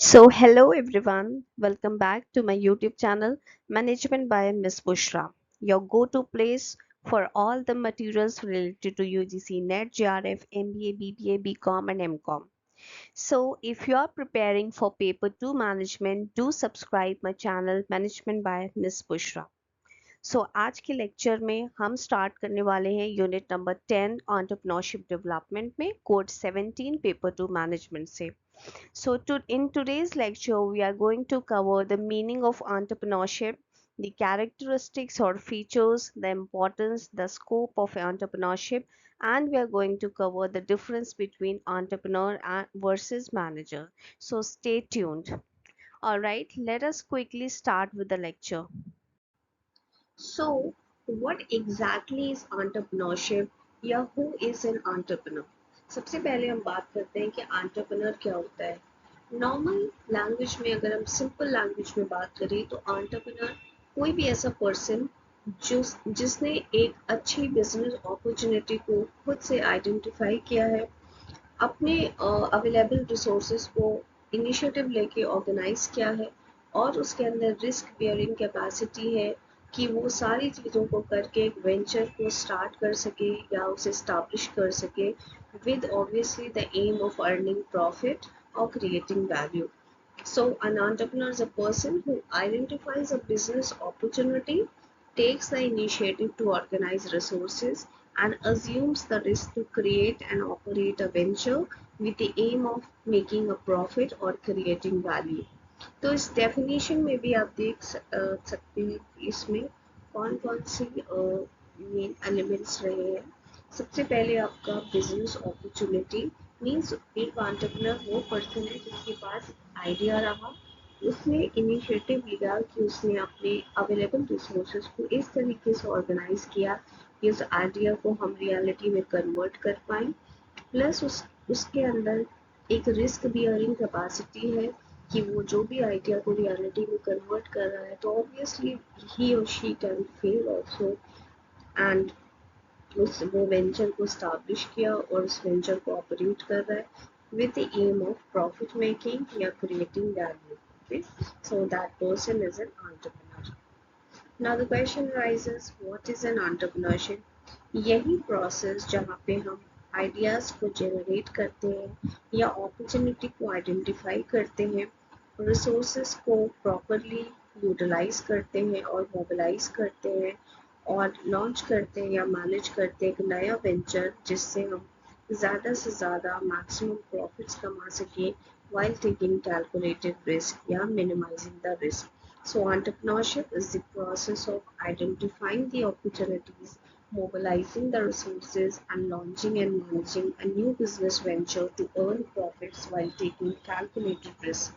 So, hello everyone, welcome back to my YouTube channel Management by Miss Bushra, your go to place for all the materials related to UGC NET, JRF, MBA, BBA, BCom, and MCom. So, if you are preparing for Paper 2 Management, do subscribe my channel Management by Miss Bushra. आज के lecture में हम start करने वाले हैं unit number 10 entrepreneurship development में code 17 paper 2 management से in today's lecture, we are going to cover the meaning of entrepreneurship, the characteristics or features, the importance, the scope of entrepreneurship, and we are going to cover the difference between entrepreneur versus manager. So stay tuned. All right, let us quickly start with the lecture. So, what exactly is entrepreneurship या who is an entrepreneur? सबसे पहले हम बात करते हैं कि entrepreneur क्या होता है. नॉर्मल लैंग्वेज में अगर हम सिंपल लैंग्वेज में बात करें तो entrepreneur कोई भी ऐसा पर्सन जिसने एक अच्छी बिजनेस अपॉर्चुनिटी को खुद से आइडेंटिफाई किया है, अपने अवेलेबल रिसोर्सेज को इनिशिएटिव लेके ऑर्गेनाइज किया है और उसके अंदर रिस्क बेयरिंग कैपेसिटी है कि वो सारी चीज़ों को करके एक वेंचर को स्टार्ट कर सके या उसे स्टैब्लिश कर सके with obviously the aim of earning profit or creating value. So an entrepreneur is a person who identifies a business opportunity, takes the initiative to organize resources, and assumes the risk to create and operate a venture with the aim of making a profit or creating value. तो इस definition में भी आप देख सकते हैं कि इसमें कौन कौन सी मेन एलिमेंट्स रहे हैं. सबसे पहले आपका बिजनेस अपॉर्चुनिटी मीन्स एक एंटरप्रेन्योर वो पर्सन है जिसके पास आइडिया रहा, उसने इनिशिएटिव लिया कि उसने अपने अवेलेबल रिसोर्सेज को इस तरीके से ऑर्गेनाइज किया कि उस आइडिया को हम रियलिटी में कन्वर्ट कर पाए, प्लस उसके अंदर एक रिस्क बियरिंग कैपेसिटी है कि वो जो भी आइडिया को रियलिटी में कन्वर्ट कर रहा है तो ऑब्वियसली ही और she can fail also, and उस वो वेंचर को स्टैब्लिश किया और उस वेंचर को ऑपरेट कर रहा है with the aim of profit making या creating value. Okay, so that person is an entrepreneur. Now the question arises, what is an entrepreneurship? यही प्रोसेस जहाँ पे हम आइडियाज को जनरेट करते हैं या अपॉर्चुनिटी को आइडेंटिफाई करते हैं, रिसोर्सेज को प्रॉपरली यूटिलाइज करते हैं और मोबिलाइज करते हैं और लॉन्च करते हैं या मैनेज करते हैं एक नया वेंचर जिससे हम ज़्यादा से ज़्यादा मैक्सिमम प्रॉफिट्स कमा सकें while taking calculated risk या minimizing the risk. So entrepreneurship is the process of identifying the opportunities, mobilizing the resources, and launching and managing a new business venture to earn profits while taking calculated risk.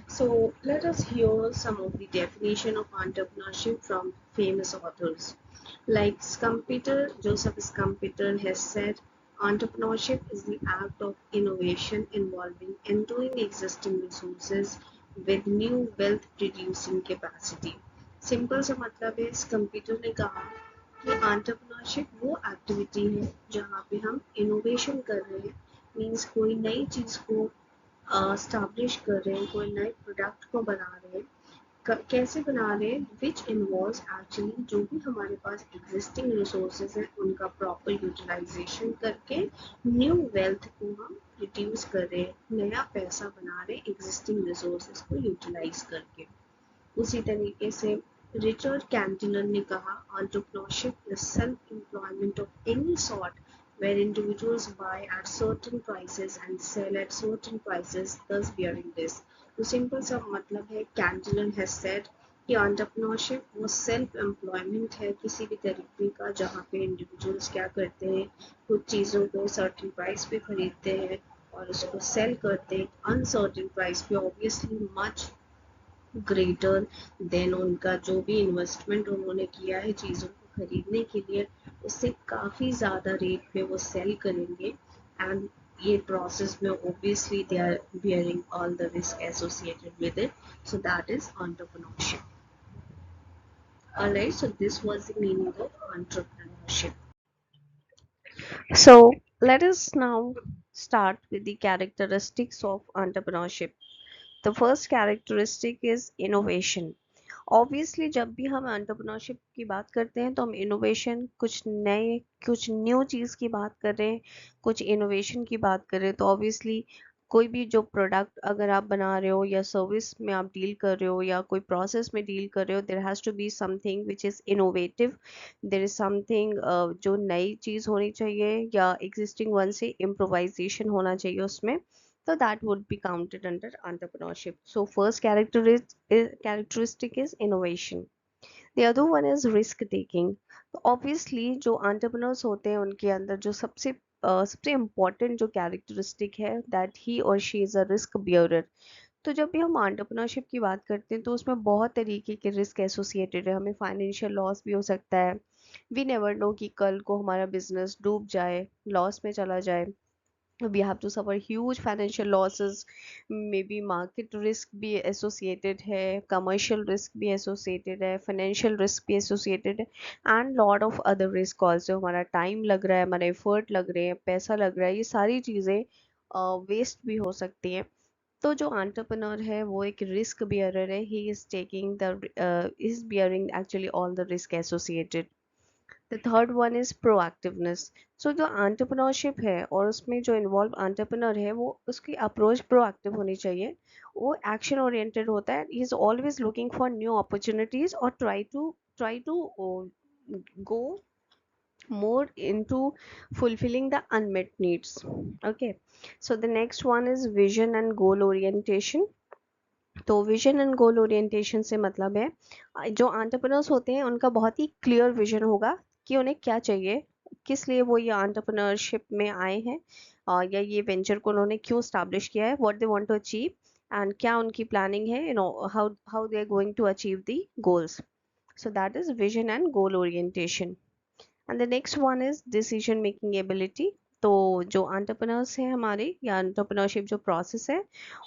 So let us hear some of the definition of entrepreneurship from famous authors. Like Schumpeter, Joseph Schumpeter has said, entrepreneurship is the act of innovation involving endowing existing resources with new wealth producing capacity. Simple सा मतलब है, स्कम्पीटर ने कहा कि entrepreneurship वो activity है जहाँ पे हम इनोवेशन कर रहे हैं, मीन्स कोई नई चीज़ को स्टैब्लिश कर रहे हैं, कोई नए प्रोडक्ट को बना रहे हैं. कैसे बना रहे हैं, विच इन्वॉल्व्स एक्चुअली जो भी हमारे पास एग्जिस्टिंग रिसोर्सेज हैं उनका प्रॉपर यूटिलाइजेशन करके न्यू वेल्थ को हम रिड्यूस कर रहे हैं, नया पैसा बना रहे हैं एग्जिस्टिंग रिसोर्सेज को यूटिलाइज करके. उसी तरीके से रिचर्ड कैंटिलर ने कहा, entrepreneurship is self employment of any sort where individuals buy at certain prices and sell at certain prices, thus bearing risk. तो सिंपल सा मतलब है, कैंटिलर हैज सेड कि एंटरप्रेन्योरशिप वो सेल्फ एम्प्लॉयमेंट है किसी भी तरीके का जहाँ पे इंडिविजुअल्स क्या करते हैं, कुछ चीज़ों को सर्टेन प्राइस पे खरीदते हैं और उसको सेल करते हैं अनसर्टेन प्राइस पे, ऑब्वियसली मच ग्रेटर देन उनका जो भी इन्वेस्टमेंट उन्होंने किया है चीज़ों को खरीदने के लिए, उससे काफ़ी ज़्यादा रेट पे वो सेल करेंगे, एंड ये प्रोसेस में obviously they are bearing all the risk associated with it. So that is entrepreneurship. Alright, so this was the meaning of entrepreneurship. So let us now start with the characteristics of entrepreneurship. The first characteristic is innovation. Obviously जब भी हम entrepreneurship की बात करते हैं तो हम innovation, कुछ न्यू चीज़ की बात कर रहे हैं, कुछ इनोवेशन की बात कर रहे हैं। तो ऑब्वियसली कोई भी जो प्रोडक्ट अगर आप बना रहे हो या सर्विस में आप डील कर रहे हो या कोई प्रोसेस में डील कर रहे हो, there has to be something which is innovative. There is something जो नई चीज़ होनी चाहिए या एग्जिस्टिंग वन से इम्प्रोवाइजेशन होना चाहिए उसमें। So that would be counted under entrepreneurship. So first characteristic is innovation. The other one is risk taking. तो obviously जो entrepreneurs होते हैं उनके अंदर जो सबसे important जो characteristic है, that he or she is a risk bearer. तो जब भी हम entrepreneurship की बात करते हैं तो उसमें बहुत तरीके के रिस्क एसोसिएटेड है। हमें फाइनेंशियल लॉस भी हो सकता है। वी नेवर नो कि कल को हमारा बिजनेस डूब जाए, लॉस में चला जाए। we have to suffer huge financial losses, maybe market risk भी associated है, commercial risk भी associated है, financial risk भी associated है, and lot of other risk also। हमारा time लग रहा है, हमारा effort लग रहे हैं, पैसा लग रहा है, ये सारी चीज़ें वेस्ट भी हो सकती हैं। तो जो entrepreneur है वो एक रिस्क बियरर है। he is taking the is bearing actually all the risk associated। The third one is proactiveness. So जो एंटरप्रेन्योरशिप है और उसमें जो इन्वॉल्व एंटरप्रेन्योर है वो उसकी अप्रोच प्रोएक्टिव होनी चाहिए। वो एक्शन ओरिएंटेड होता है। He is always looking for new opportunities और try to go more into fulfilling the unmet needs। Okay, so the next one is vision and goal orientation। तो विजन एंड गोल ओरिएंटेशन से मतलब है जो entrepreneurs होते हैं उनका बहुत ही क्लियर विजन होगा कि उन्हें क्या चाहिए, किस लिए वो ये एंटरप्रेन्योरशिप में आए हैं, या ये वेंचर को उन्होंने क्यों स्टैब्लिश किया है, what they want to achieve, and क्या उनकी प्लानिंग है, how how they are going to achieve the goals. So that is vision and goal orientation. And the next one is decision making ability. तो जो entrepreneurs हैं हमारे या entrepreneurship जो process है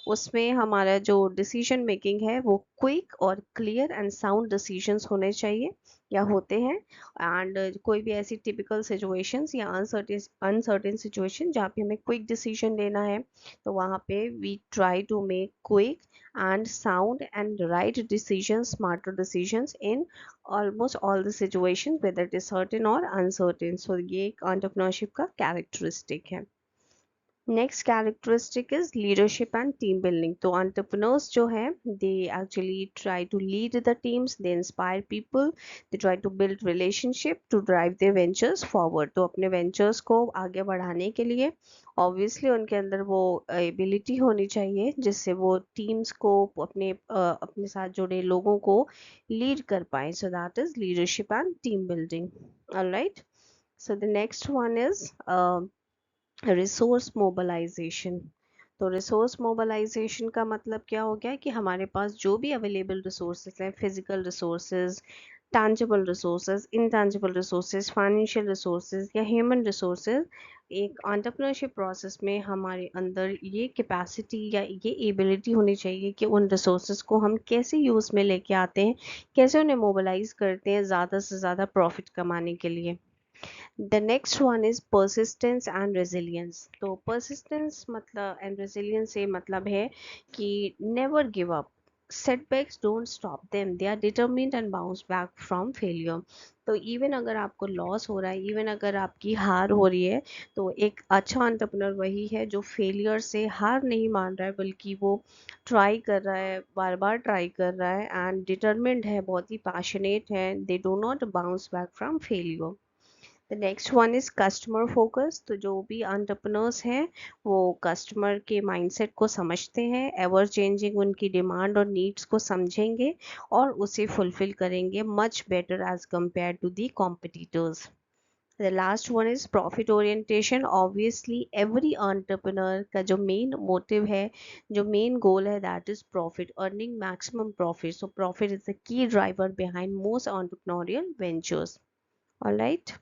उसमें हमारा जो डिसीजन मेकिंग है वो क्विक और क्लियर एंड साउंड डिसीजंस होने चाहिए या होते हैं। एंड कोई भी ऐसी टिपिकल सिचुएशंस या अनसर्टेन सिचुएशन जहाँ पे हमें क्विक डिसीजन लेना है तो वहाँ पे we try to make quick and sound and right decision, smarter decisions in almost all the situation whether it is certain और अनसर्टेन। सो ये एक एंटरप्रेन्योरशिप का कैरेक्टरिस्टिक है। Next characteristic is leadership and team building. तो entrepreneurs जो है they actually try to lead the teams, they inspire people, they try to build relationship to drive their ventures forward. तो अपने ventures को आगे बढ़ाने के लिए ऑब्वियसली उनके अंदर वो एबिलिटी होनी चाहिए जिससे वो टीम्स को अपने साथ जुड़े लोगों को लीड कर पाए। So that is leadership and team building. Alright, so the next one is resource mobilisation. तो रिसोर्स मोबिलाइजेशन का मतलब क्या हो गया कि हमारे पास जो भी अवेलेबल रिसोर्सेज हैं, physical resources, tangible resources, intangible resources, financial resources या ह्यूमन रिसोर्सेज, एक एंटरप्रेन्योरशिप प्रोसेस में हमारे अंदर ये कैपेसिटी या ये एबिलिटी होनी चाहिए कि उन रिसोर्सेज को हम कैसे यूज़ में लेके आते हैं, कैसे उन्हें मोबिलाइज करते हैं ज़्यादा से ज़्यादा प्रॉफिट कमाने के लिए। The next one is persistence and resilience। तो persistence मतलब and resilience से मतलब है कि never give up, setbacks don't stop them, they are determined and bounce back from failure। तो इवन अगर आपको लॉस हो रहा है, इवन अगर आपकी हार हो रही है, तो एक अच्छा एंटरप्रेन्योर वही है जो फेलियर से हार नहीं मान रहा है बल्कि वो ट्राई कर रहा है, बार बार ट्राई कर रहा है एंड डिटर्मिन्ड है, बहुत ही पैशनेट है, they do not bounce back from failure. The next one is customer focus. तो जो भी एंटरप्रेन्योर्स हैं वो कस्टमर के माइंडसेट को समझते हैं, एवर चेंजिंग उनकी डिमांड और नीड्स को समझेंगे और उसे फुलफिल करेंगे much better as compare to the competitors. The last one is profit orientation। Obviously every entrepreneur का जो मेन मोटिव है, जो मेन गोल है, that is profit, earning maximum profit। So profit is the key driver behind most entrepreneurial ventures। All right,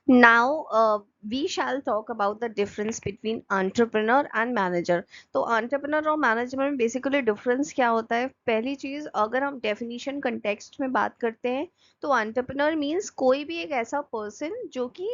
Now we shall talk about the difference between entrepreneur and manager. तो entrepreneur और manager में basically difference क्या होता है? पहली चीज, अगर हम definition context में बात करते हैं तो entrepreneur means कोई भी एक ऐसा person जो कि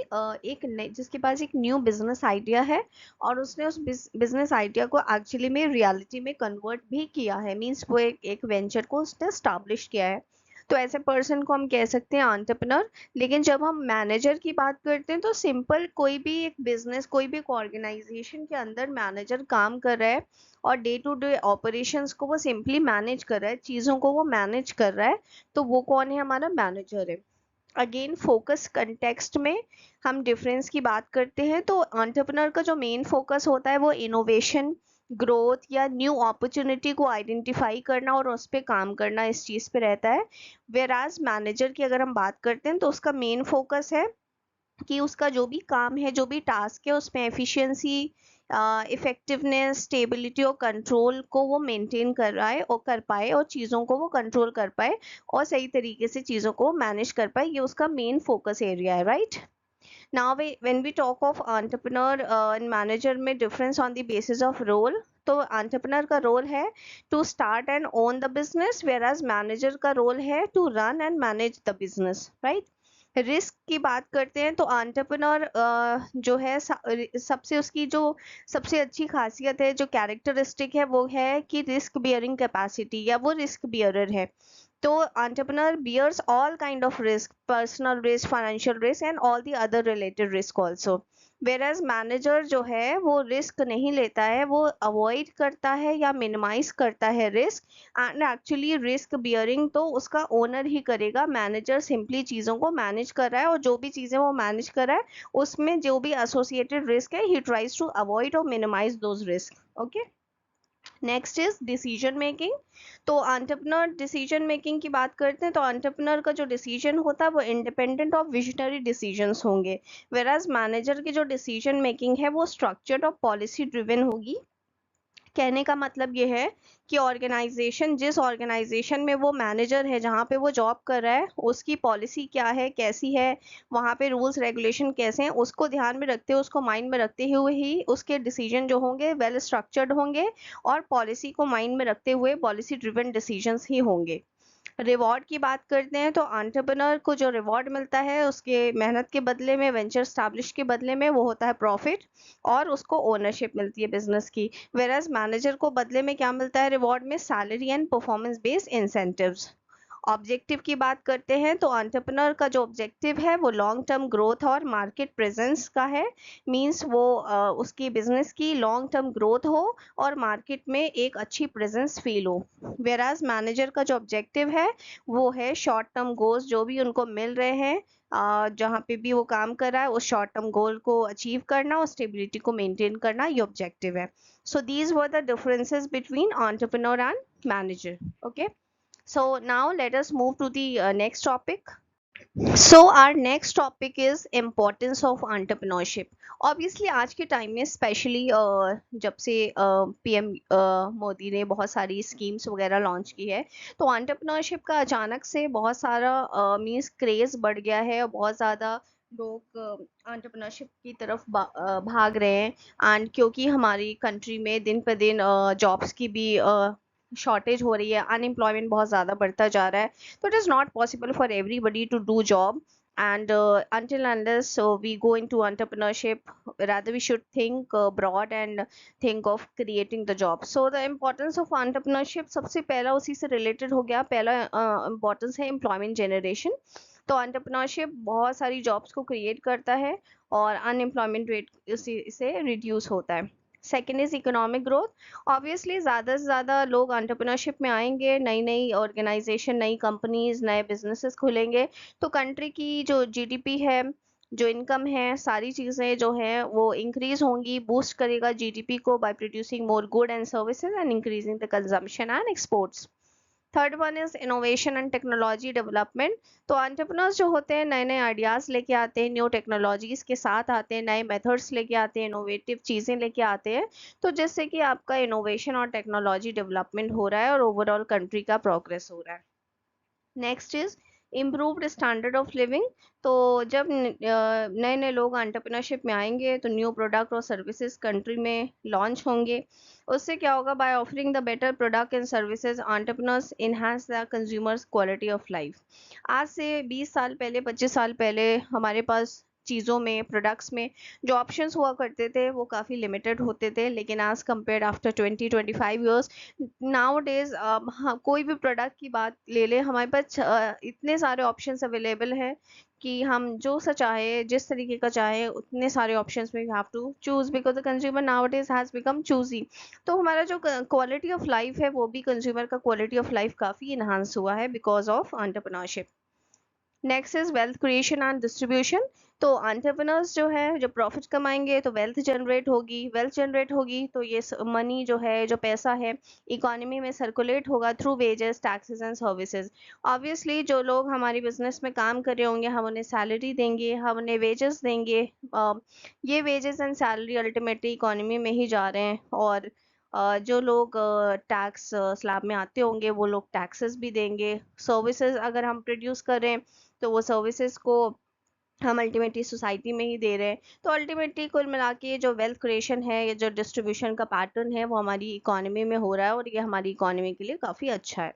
जिसके पास एक new business idea है और उसने उस business idea को actually में reality में convert भी किया है, means वो एक venture को उसने establish किया है, तो ऐसे पर्सन को हम कह सकते हैं एंटरप्रेन्योर। लेकिन जब हम मैनेजर की बात करते हैं तो सिंपल कोई भी एक बिजनेस, कोई भी एक ऑर्गेनाइजेशन के अंदर मैनेजर काम कर रहा है और डे टू डे ऑपरेशंस को वो सिंपली मैनेज कर रहा है, चीज़ों को वो मैनेज कर रहा है, तो वो कौन है? हमारा मैनेजर है। अगेन फोकस कंटेक्स्ट में हम डिफरेंस की बात करते हैं तो एंटरप्रेन्योर का जो मेन फोकस होता है वो इनोवेशन, ग्रोथ या न्यू अपॉर्चुनिटी को आइडेंटिफाई करना और उस पर काम करना, इस चीज़ पे रहता है। वेराज मैनेजर की अगर हम बात करते हैं तो उसका मेन फोकस है कि उसका जो भी काम है, जो भी टास्क है, उसमें एफिशिएंसी, इफेक्टिवनेस, स्टेबिलिटी और कंट्रोल को वो मेंटेन कर रहा है और कर पाए, और चीज़ों को वो कंट्रोल कर पाए और सही तरीके से चीज़ों को मैनेज कर पाए, ये उसका मेन फोकस एरिया है, right. Now when we talk of entrepreneur and manager में difference on the basis of role, तो एंटरप्रेन्योर का रोल है to start and own the business, whereas manager का रोल है to run and manage the business, right. Risk की बात करते हैं तो एंटरप्रेन्योर जो है सबसे उसकी जो सबसे अच्छी खासियत है, जो कैरेक्टरिस्टिक है, वो है कि रिस्क बियरिंग कैपेसिटी, या वो रिस्क बियरर है। तो entrepreneur bears all kind of risk, personal risk, financial risk and all the other related risk also, whereas manager जो है वो रिस्क नहीं लेता है, वो अवॉइड करता है या मिनिमाइज करता है risk, and actually risk bearing तो उसका ओनर ही करेगा। मैनेजर सिंपली चीज़ों को मैनेज कर रहा है और जो भी चीज़ें वो मैनेज कर रहा है उसमें जो भी एसोसिएटेड रिस्क है, ही ट्राइज टू अवॉइड और minimise those risk. Okay, next is decision making. तो एंटरप्रेन्योर डिसीजन मेकिंग की बात करते हैं तो एंटरप्रेन्योर का जो डिसीजन होता है वो इंडिपेंडेंट ऑफ विजनरी डिसीजंस होंगे, वेराज मैनेजर की जो डिसीजन मेकिंग है वो स्ट्रक्चर्ड और पॉलिसी ड्रिवन होगी। कहने का मतलब ये है कि ऑर्गेनाइजेशन, जिस ऑर्गेनाइजेशन में वो मैनेजर है, जहाँ पे वो जॉब कर रहा है, उसकी पॉलिसी क्या है, कैसी है, वहाँ पे रूल्स रेगुलेशन कैसे हैं, उसको ध्यान में रखते हुए, उसको माइंड में रखते हुए ही उसके डिसीजन जो होंगे वेल स्ट्रक्चर्ड होंगे और पॉलिसी को माइंड में रखते हुए पॉलिसी ड्रिवन डिसीजंस ही होंगे। रिवॉर्ड की बात करते हैं तो एंटरप्रेन्योर को जो रिवॉर्ड मिलता है उसके मेहनत के बदले में, वेंचर स्टैब्लिश के बदले में, वो होता है प्रॉफिट और उसको ओनरशिप मिलती है बिजनेस की। वेराज मैनेजर को बदले में क्या मिलता है? रिवॉर्ड में salary and performance based incentives. Objective की बात करते हैं तो एंटरप्रेन्योर का जो ऑब्जेक्टिव है वो लॉन्ग टर्म ग्रोथ और मार्केट प्रेजेंस का है, मींस वो उसकी बिजनेस की लॉन्ग टर्म ग्रोथ हो और मार्केट में एक अच्छी प्रेजेंस फील हो। वेराज मैनेजर का जो ऑब्जेक्टिव है वो है शॉर्ट टर्म गोल्स जो भी उनको मिल रहे हैं, जहाँ पे भी वो काम कर रहा है उस शॉर्ट टर्म गोल को अचीव करना और स्टेबिलिटी को मेंटेन करना, ये ऑब्जेक्टिव है। सो these were the differences between entrepreneur and manager. Okay, so now let us move to the next topic. So our next topic is importance of entrepreneurship. Obviously आज के time में specially जब से PM Modi ने बहुत सारी schemes वगैरह launch की है, तो एंटरप्रेन्योरशिप का अचानक से बहुत सारा मींस क्रेज बढ़ गया है और बहुत ज़्यादा लोग एंटरप्रेन्योरशिप की तरफ भाग रहे हैं। एंड क्योंकि हमारी कंट्री में दिन पर दिन जॉब्स की भी शॉर्टेज हो रही है, अनएम्प्लॉयमेंट बहुत ज़्यादा बढ़ता जा रहा है, so it is not possible for everybody to do job, and until unless we go into entrepreneurship, rather we should think broad and think of creating the job. So the importance of entrepreneurship, सबसे पहला उसी से related हो गया, पहला importance है employment generation। तो entrepreneurship बहुत सारी jobs को create करता है और unemployment rate इससे reduce होता है। Second is economic growth. Obviously ज़्यादा से ज़्यादा लोग एंटरप्रेन्योरशिप में आएंगे, नई नई ऑर्गेनाइजेशन, नई कंपनीज, नए बिजनेसेस खुलेंगे, तो कंट्री की जो जीडीपी है, जो इनकम है, सारी चीज़ें जो हैं वो इंक्रीज होंगी, बूस्ट करेगा जीडीपी को by producing more good and services and increasing the consumption and exports. Third one is innovation and technology development. तो एंटरप्रेन्योर्स जो होते हैं नए नए आइडियाज़ लेके आते हैं, न्यू टेक्नोलॉजीज के साथ आते हैं, नए मेथड्स लेके आते हैं, इनोवेटिव चीज़ें लेके आते हैं, तो जिससे कि आपका इनोवेशन और टेक्नोलॉजी डेवलपमेंट हो रहा है और ओवरऑल कंट्री का प्रोग्रेस हो रहा है। Next is improved standard of living. तो जब नए नए लोग एंटरप्रेन्योरशिप में आएंगे तो न्यू प्रोडक्ट और सर्विसेज कंट्री में लॉन्च होंगे। उससे क्या होगा, by offering the better product and services entrepreneurs enhance the consumers quality of life. आज से 20 साल पहले, 25 साल पहले हमारे पास चीज़ों में, प्रोडक्ट्स में जो ऑप्शंस हुआ करते थे वो काफ़ी लिमिटेड होते थे, लेकिन आज compared after 20-25 years now days कोई भी प्रोडक्ट की बात ले ले, हमारे पास इतने सारे ऑप्शंस अवेलेबल हैं कि हम जो सा चाहे, जिस तरीके का चाहे, उतने सारे ऑप्शंस में we have to choose, because the consumer nowadays has become choosy. तो हमारा जो क्वालिटी ऑफ लाइफ है वो भी, कंज्यूमर का क्वालिटी ऑफ लाइफ काफ़ी इन्हांस हुआ है because of entrepreneurship. Next is wealth creation and distribution. तो एंटरप्रेन्योर्स जो है, जो प्रॉफिट कमाएंगे तो वेल्थ जनरेट होगी, वेल्थ जनरेट होगी तो ये मनी जो है, जो पैसा है, इकोनॉमी में सर्कुलेट होगा through wages, taxes and services. Obviously जो लोग हमारी बिजनेस में काम कर रहे होंगे, हम उन्हें सैलरी देंगे, हम उन्हें वेजेस देंगे। ये wages and salary ultimately economy में ही जा रहे हैं। और जो लोग टैक्स स्लैब में आते होंगे वो लोग टैक्सेस भी देंगे। सर्विसेज अगर हम प्रोड्यूस करें तो वो सर्विसेज को हम अल्टीमेटली सोसाइटी में ही दे रहे हैं। तो अल्टीमेटली कुल मिला के जो वेल्थ क्रिएशन है, या जो डिस्ट्रीब्यूशन का पैटर्न है, वो हमारी इकोनॉमी में हो रहा है और ये हमारी इकोनॉमी के लिए काफ़ी अच्छा है।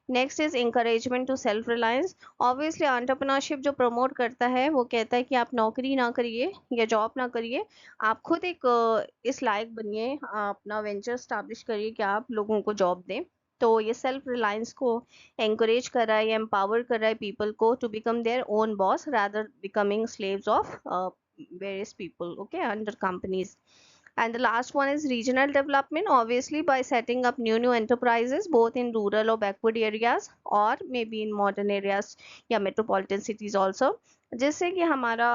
Next is encouragement to self reliance. Obviously entrepreneurship जो प्रमोट करता है वो कहता है कि आप नौकरी ना करिए या जॉब ना करिए, आप खुद एक इस लायक बनिए, अपना वेंचर स्टैब्लिश करिए कि आप लोगों को जॉब दें। तो ये सेल्फ रिलायंस को एंकरेज कर रहा है या एम्पावर कर रहा है पीपल को to become their own boss rather becoming slaves of various people, okay, under companies. And the last one is regional development, obviously by setting up new enterprises both in rural or backward areas or maybe in modern areas या metropolitan cities also, जिससे कि हमारा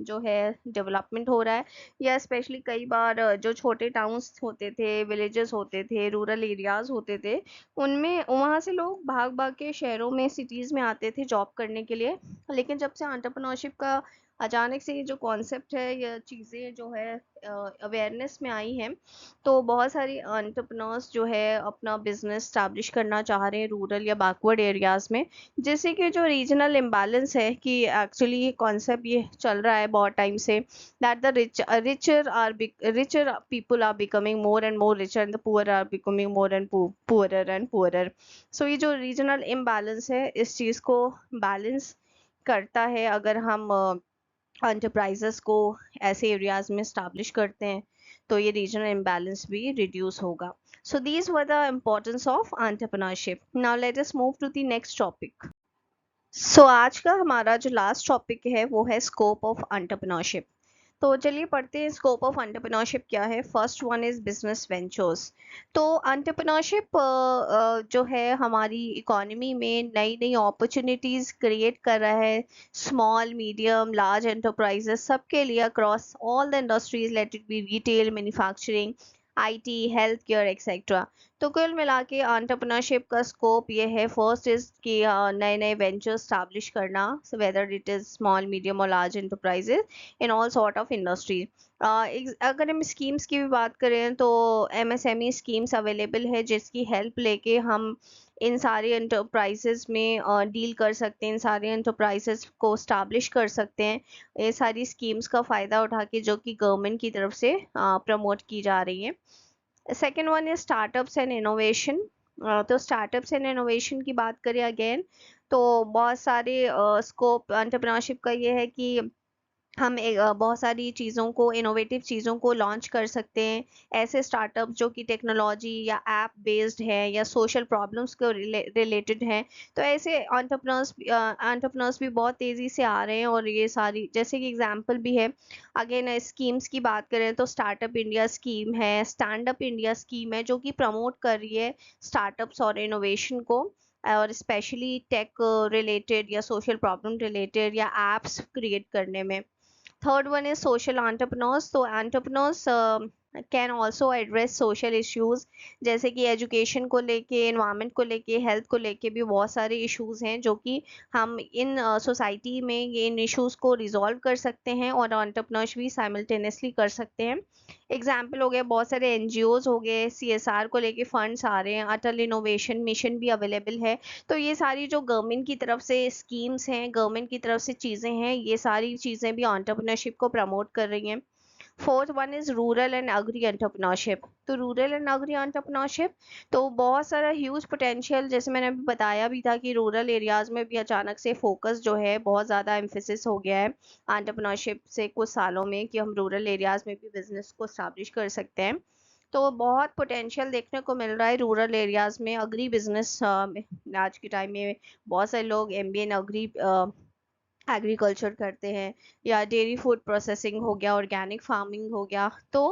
जो है development हो रहा है। या स्पेशली कई बार जो छोटे टाउन्स होते थे, विलेजेस होते थे, रूरल एरियाज होते थे, उनमें वहाँ से लोग भाग भाग के शहरों में, सिटीज़ में आते थे जॉब करने के लिए। लेकिन जब से एंटरप्रेन्योरशिप का अचानक से ये जो कॉन्सेप्ट है या चीज़ें जो है अवेयरनेस में आई हैं, तो बहुत सारी एंटरप्रेन्योर्स जो है अपना बिजनेस स्टैब्लिश करना चाह रहे हैं रूरल या बैकवर्ड एरियाज़ में। जैसे कि जो रीजनल इम्बैलेंस है, कि एक्चुअली ये कॉन्सेप्ट ये चल रहा है बहुत टाइम से, that the richer people are becoming more and more richer and the poor are becoming more and poorer and poorer. So ये जो रीजनल इम्बैलेंस है, इस चीज़ को बैलेंस करता है अगर हम एंटरप्राइजेस को ऐसे एरियाज में स्टैब्लिश करते हैं, तो ये रीजनल इम्बैलेंस भी रिड्यूस होगा। So these were the importance of entrepreneurship. Now let us move to the next topic. So आज का हमारा जो लास्ट टॉपिक है वो है स्कोप ऑफ एंटरप्रेन्योरशिप। तो चलिए पढ़ते हैं स्कोप ऑफ एंटरप्रेन्योरशिप क्या है। First one is business ventures. तो एंटरप्रेन्योरशिप जो है हमारी इकोनॉमी में नई नई अपॉर्चुनिटीज क्रिएट कर रहा है, स्मॉल, मीडियम, लार्ज एंटरप्राइजेस सबके लिए, across all the industries, let it be retail, manufacturing, IT, health care etcetera. तो कुल मिला के एंटरप्रेन्योरशिप का स्कोप ये है, फर्स्ट इज कि नए नए वेंचर्स स्टैब्लिश करना, whether it is small, medium और large enterprises in all sort of industry. अगर हम स्कीम्स की भी बात करें तो एमएसएमई स्कीम्स अवेलेबल है, जिसकी हेल्प लेके हम इन सारे एंटरप्राइजेस में डील कर सकते हैं, इन सारे एंटरप्राइजेस को स्टैब्लिश कर सकते हैं, ये सारी स्कीम्स का फ़ायदा उठा के, जो कि गवर्नमेंट की तरफ से प्रमोट की जा रही है। Second one is startups and innovation. तो स्टार्टअप्स एंड इनोवेशन की बात करें अगेन, तो बहुत सारे स्कोप एंटरप्रेन्योरशिप का ये है कि हम बहुत सारी चीज़ों को, इनोवेटिव चीज़ों को लॉन्च कर सकते हैं। ऐसे स्टार्टअप जो कि टेक्नोलॉजी या ऐप बेस्ड है या सोशल प्रॉब्लम्स को रिलेटेड हैं, तो ऐसे एंटरप्रेन्योर्स भी बहुत तेज़ी से आ रहे हैं। और ये सारी, जैसे कि एग्जांपल भी है, अगेन स्कीम्स की बात करें तो स्टार्टअप इंडिया स्कीम है, स्टैंड अप इंडिया स्कीम है, जो कि प्रमोट कर रही है स्टार्टअप्स और इनोवेशन को, और स्पेशली टेक रिलेटेड या सोशल प्रॉब्लम रिलेटेड या एप्स क्रिएट करने में। Third one is social entrepreneurs. तो entrepreneurs can also address social issues, जैसे कि एजुकेशन को लेके, एनवायरनमेंट को लेके, हेल्थ को लेके भी बहुत सारे इश्यूज हैं जो कि हम इन सोसाइटी में ये इन इश्यूज को रिजॉल्व कर सकते हैं और एंटरप्रेन्योरशिप भी साइमल्टेनियसली कर सकते हैं। एग्जाम्पल हो गए बहुत सारे एनजीओज हो गए, सीएसआर को लेके फंड्स आ रहे हैं, अटल इनोवेशन मिशन भी अवेलेबल है। तो ये सारी जो गवर्नमेंट की तरफ से स्कीम्स हैं, गवर्नमेंट की तरफ से चीज़ें हैं, ये सारी चीज़ें भी एंटरप्रेन्योरशिप को प्रमोट कर रही हैं। Fourth one is rural and agri entrepreneurship. तो रूरल एंड एग्री एंटरप्रेन्योरशिप तो बहुत सारा ह्यूज पोटेंशियल, जैसे मैंने अभी बताया भी था कि रूरल एरियाज में भी अचानक से फोकस जो है बहुत ज़्यादा एम्फेसिस हो गया है एंटरप्रेन्योरशिप से कुछ सालों में, कि हम रूरल एरियाज में भी बिजनेस को स्टैब्लिश कर सकते हैं। तो बहुत पोटेंशियल देखने को मिल रहा है रूरल एरियाज में अग्री बिजनेस आज के टाइम में। बहुत सारे लोग एमबीए इन अग्री एग्रीकल्चर करते हैं, या डेयरी फूड प्रोसेसिंग हो गया, ऑर्गेनिक फार्मिंग हो गया। तो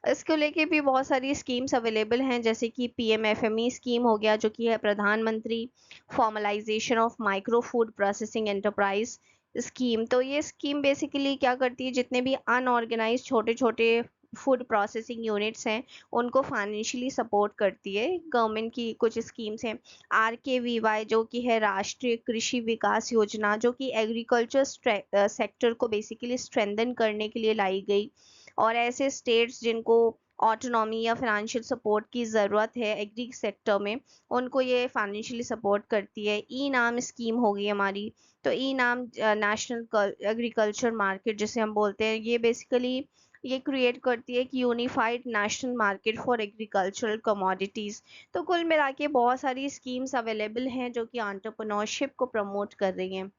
इसको लेके भी बहुत सारी स्कीम्स अवेलेबल हैं, जैसे कि पीएमएफएमई स्कीम हो गया जो कि है प्रधानमंत्री formalisation of micro food processing enterprise scheme. तो ये स्कीम बेसिकली क्या करती है, जितने भी अनऑर्गेनाइज छोटे छोटे फूड प्रोसेसिंग यूनिट्स हैं उनको फाइनेंशियली सपोर्ट करती है। गवर्नमेंट की कुछ स्कीम्स हैं, RKVY जो कि है राष्ट्रीय कृषि विकास योजना, जो कि एग्रीकल्चर सेक्टर को बेसिकली स्ट्रेंथन करने के लिए लाई गई। और ऐसे स्टेट्स जिनको ऑटोनॉमी या फाइनेंशियल सपोर्ट की ज़रूरत है एग्री सेक्टर में, उनको ये फाइनेंशियली सपोर्ट करती है। ई नाम स्कीम होगी हमारी। तो ई नाम नेशनल एग्रीकल्चर मार्केट जिसे हम बोलते हैं, ये बेसिकली ये क्रिएट करती है कि unified national market for agricultural commodities. तो कुल मिला के बहुत सारी स्कीम्स अवेलेबल हैं जो कि एंटरप्रेन्योरशिप को प्रमोट कर रही हैं।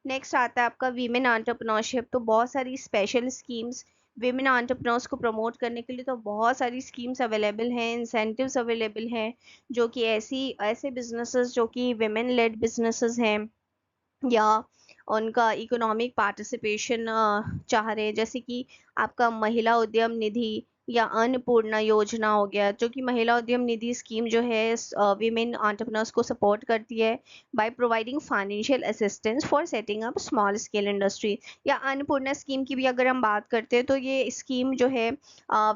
नेक्स्ट आता है आपका वीमेन एंटरप्रेन्योरशिप। तो बहुत सारी स्पेशल स्कीम्स विमेन एंटरप्रेन्योर्स को प्रमोट करने के लिए तो बहुत सारी स्कीम्स अवेलेबल हैं, इंसेंटिव्स अवेलेबल हैं, जो कि ऐसे बिजनेसेस जो कि विमेन लेड बिजनेसेस हैं या उनका इकोनॉमिक पार्टिसिपेशन चाह रहे हैं, जैसे कि आपका महिला उद्यम निधि या अन्नपूर्णा योजना हो गया, जो कि महिला उद्यम निधि स्कीम जो है विमेन एंटरप्रेन्योर्स को सपोर्ट करती है by providing financial assistance for setting up small scale industry. या अन्नपूर्णा स्कीम की भी अगर हम बात करते हैं तो ये स्कीम जो है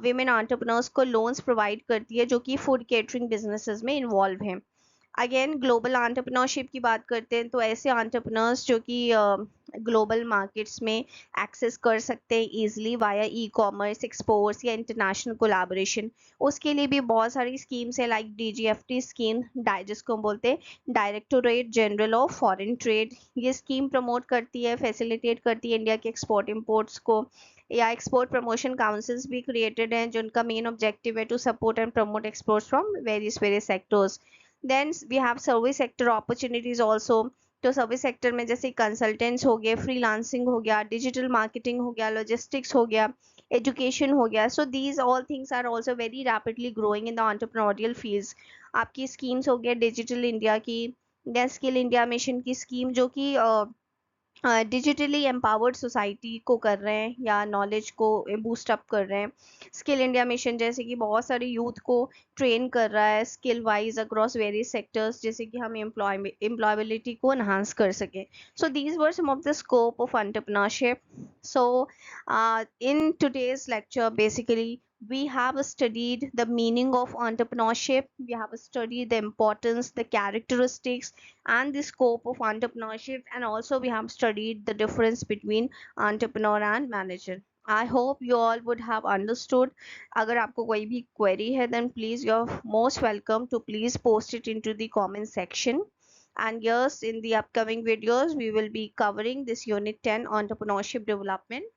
विमेन एंटरप्रेन्योर्स को लोन्स प्रोवाइड करती है जो कि फूड केटरिंग बिजनेसेस में इन्वॉल्व हैं। अगेन ग्लोबल एंटरप्रेन्योरशिप की बात करते हैं तो ऐसे एंटरप्रेन्योर्स जो कि ग्लोबल मार्केट्स में एक्सेस कर सकते हैं easily via e commerce, exports या इंटरनेशनल कोलैबोरेशन, उसके लिए भी बहुत सारी स्कीम्स है, लाइक DGFT स्कीम, जिसको हम बोलते हैं directorate general of foreign trade. ये स्कीम प्रमोट करती है, फैसिलिटेट करती है इंडिया के एक्सपोर्ट इम्पोर्ट्स को। या एक्सपोर्ट प्रमोशन काउंसिल्स भी क्रिएटेड हैं जिनका मेन ऑब्जेक्टिव है to support and promote exports from various sectors. Then we have service sector opportunities also. तो सर्विस सेक्टर में जैसे कंसल्टेंट्स हो गए, फ्रीलांसिंग हो गया, डिजिटल मार्केटिंग हो गया, लॉजिस्टिक्स हो गया, एजुकेशन हो गया। So these all things are also very rapidly growing in the entrepreneurial fields. आपकी स्कीम्स हो गया डिजिटल इंडिया की, या स्किल इंडिया मिशन की स्कीम जो कि डिजिटली एम्पावर्ड सोसाइटी को कर रहे हैं या नॉलेज को बूस्ट अप कर रहे हैं। स्किल इंडिया मिशन जैसे कि बहुत सारे यूथ को ट्रेन कर रहा है skill wise across various sectors, जैसे कि हम एम्प्लॉयबिलिटी को एनहांस कर सकें। So these were some of the scope of entrepreneurship. So in today's lecture basically we have studied the meaning of entrepreneurship, we have studied the importance, the characteristics and the scope of entrepreneurship, and also we have studied the difference between entrepreneur and manager. I hope you all would have understood. अगर आपको कोई भी query है then please you're most welcome to please post it into the comment section. And yes, in the upcoming videos we will be covering this unit 10 entrepreneurship development.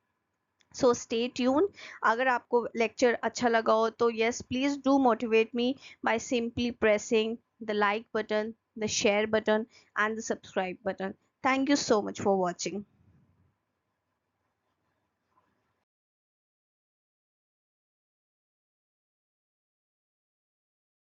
So stay tune. अगर आपको lecture अच्छा लगा हो तो yes please do motivate me by simply pressing the like button, the share button and the subscribe button. Thank you so much for watching.